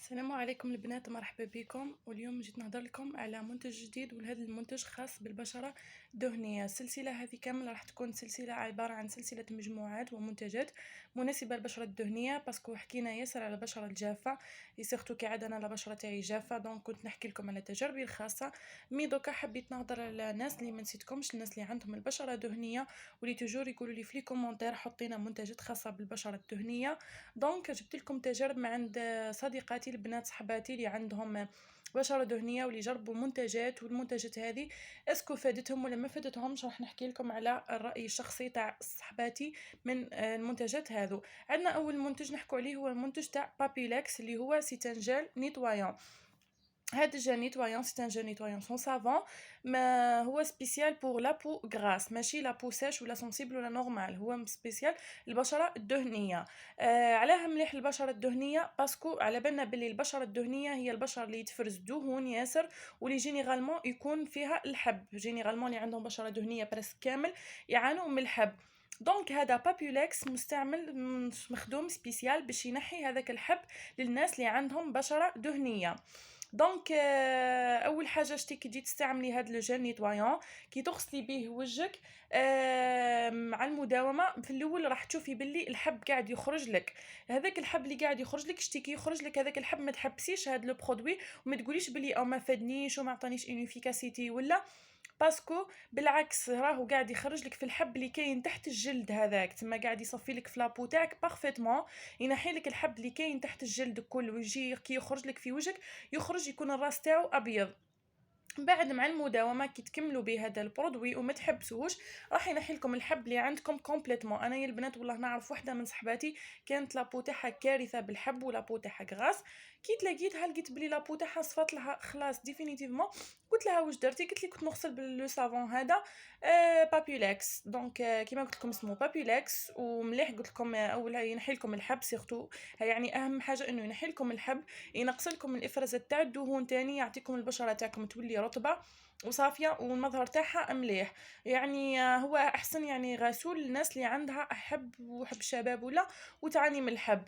السلام عليكم البنات، مرحبا بكم. واليوم جيت نهضر لكم على منتج جديد، وهذا المنتج خاص بالبشرة الدهنية. السلسلة هذه كاملة راح تكون سلسلة عبارة عن سلسلة مجموعات ومنتجات مناسبة للبشرة الدهنية، باسكو حكينا ياسر على البشرة الجافة، سيرتو كعادة انا البشرة تاعي جافة، دونك كنت نحكي لكم على تجاربي الخاصة. مي دوكا حبيت نهضر على الناس اللي ما نسيتكمش، الناس اللي عندهم البشرة دهنية واللي تجور يقولوا لي في لي كومونتير حطينا منتجات خاصة بالبشرة الدهنية. دونك جبت لكم تجارب من عند صديقاتي البنات صحباتي اللي عندهم بشرة دهنية واللي جربوا منتجات، والمنتجات هذه اسكو فادتهم ولا ما فادتهمش. راح نحكي لكم على الرأي الشخصي تاع صحباتي من المنتجات هذو. عندنا اول منتج نحكو عليه هو المنتج تاع بابيلكس اللي هو سيتانجيل نيتوايان. هاد الجل نيتوايون سي ان جل نيتوايون سون سافون، ما هو سبيسيال بور لا بو غراس، ماشي لا بو سيش ولا سونسيبل ولا نورمال، هو سبيسيال البشره الدهنيه. علاه مليح البشره الدهنيه؟ باسكو على بالنا بلي البشره الدهنيه هي البشره اللي تفرز دهون ياسر، واللي جينيرالمون يكون فيها الحب. جينيرالمون اللي عندهم بشره دهنيه بريس كامل يعانوا من الحب. دونك هذا بابيولكس مستعمل مخدوم سبيسيال باش ينحي هذاك الحب للناس اللي عندهم بشره دهنيه. دونك اول حاجه شتي كي تجي تستعملي هاد لو جيل نيتوايون كي تغسلي به وجهك، مع المداومه في الاول راح تشوفي باللي الحب قاعد يخرج لك. هذاك الحب اللي قاعد يخرج لك شتي كي يخرج لك هذاك الحب ما تحبسيش هاد لو برودوي، وما تقوليش باللي او ما فادنيش وما عطانيش اون افيكاسيتي ولا، باسكو بالعكس راهو قاعد يخرج لك في الحب اللي كاين تحت الجلد، هذاك تما قاعد يصفي لك في لابو تاعك بارفيتمون، ينحي لك الحب اللي كاين تحت الجلد كل، ويجي كي يخرج لك في وجهك يخرج يكون الراس تاعو ابيض. بعد مع المداومه كي تكملوا بهذا البرودوي وما تحبسوش راح ينحي لكم الحب اللي عندكم كومبليتمون. انا يا البنات والله نعرف وحده من صحباتي كانت لابو تاعها كارثه بالحب ولابو تاعها غراس، كي تلاقيتها لقيت بلي لابو تاعها صفات لها خلاص ديفينيتيفمون. قلت لها واش درتي؟ قلت لي كنت نغسل باللو سافون هذا بابيولكس. دونك كيما قلت لكم اسمه بابيولكس ومليح. قلت لكم اول ينحي لكم الحب سيرتو، يعني اهم حاجه انه ينحي لكم الحب، ينقص لكم الافرازات تاع الدهون، تاني يعطيكم البشره تاعكم تولي رطبه وصافيه والمظهر تاعها مليح. يعني هو احسن يعني غسول للناس اللي عندها حب وحب الشباب ولا وتعاني من الحب.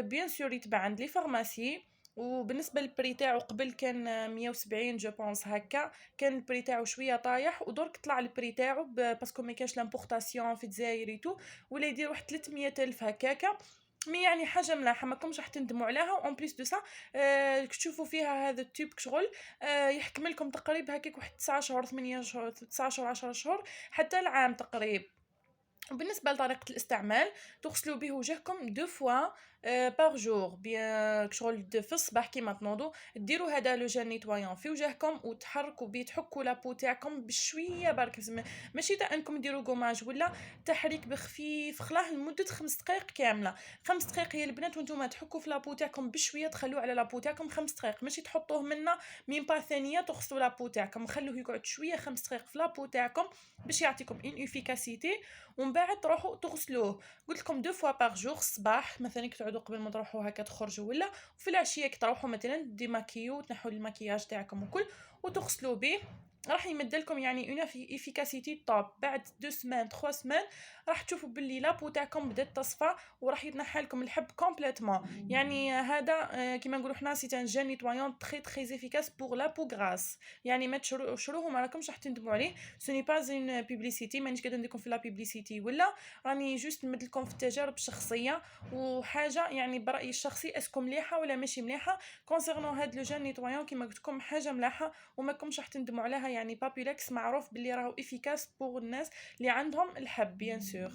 بيان سور يتباع عند لي فارماسي، وبالنسبه للبري تاعو قبل كان 170 جو بونس هكا، كان البري تاعو شويه طايح ودرك طلع البري تاعو باسكو ما كانش لامبورطاسيون في الجزائر تو، ولا يدير واحد 300 الف هكاكا. مي يعني حاجه ملاحه ماكمش راح تندموا عليها. اون بليس دو سا تشوفوا فيها هذا التيوب كشغل يحكم لكم تقريبا هكاك واحد 9 شهور 8 شهور 9 شهور 10 شهور حتى العام تقريبا. وبالنسبه لطريقه الاستعمال تغسلوا به وجهكم دو فوا بار جور، بيان شغل في الصباح كيما تنوضوا ديروا هذا لو جيل نيتوايون في وجهكم وتحركوا بيه، تحكوا لابو تاعكم بشويه برك، ماشي تاع انكم ديروا كوماج ولا، تحريك بخفيف خلاه لمده 5 دقائق كامله. 5 دقائق يا البنات وانتم تحكوا في لابو تاعكم بشويه، تخلوه على لابو تاعكم 5 دقائق، ماشي تحطوه منا من با ثانيه تغسلوا لابو تاعكم، خلوه يقعد شويه 5 دقائق في لابو تاعكم باش يعطيكم ان افيكاسيتي، ومن بعد تروحوا تغسلوه. قلت لكم دو فوا بار جور، الصباح مثلا كي تعودوا قبل ما تروحوا هكا تخرجوا ولا، وفي العشيه كي تروحوا مثلا ديماكيو تنحوا المكياج تاعكم وكل وتغسلوا به، راح يمد لكم يعني اون افيكاسيتي توب. بعد 2 سمان 3 سمان راح تشوفوا باللي لابو تاعكم بدات تصفى وراح يتنحى لكم الحب كومبليتمون. يعني هذا كيما نقولوا حنا سي ان جيل نيتوايون تري تري افيكاس بور لا بو غراس، يعني ما تشروه ما راكمش راح تندموا عليه. سوني با اون بوبليسيتي، مانيش قاعده نديركم في لا بوبليسيتي ولا، راني جوست نمد لكم في التجارب الشخصيه وحاجه يعني برايي الشخصي اسكو مليحه ولا ماشي مليحه. كونسيرنون هاد لو جيل نيتوايون كيما قلت لكم حاجه ملاحه وماكمش راح تندموا عليها. يعني بابيلكس معروف باللي راهو افيكاس بور الناس اللي عندهم الحب بيان سور.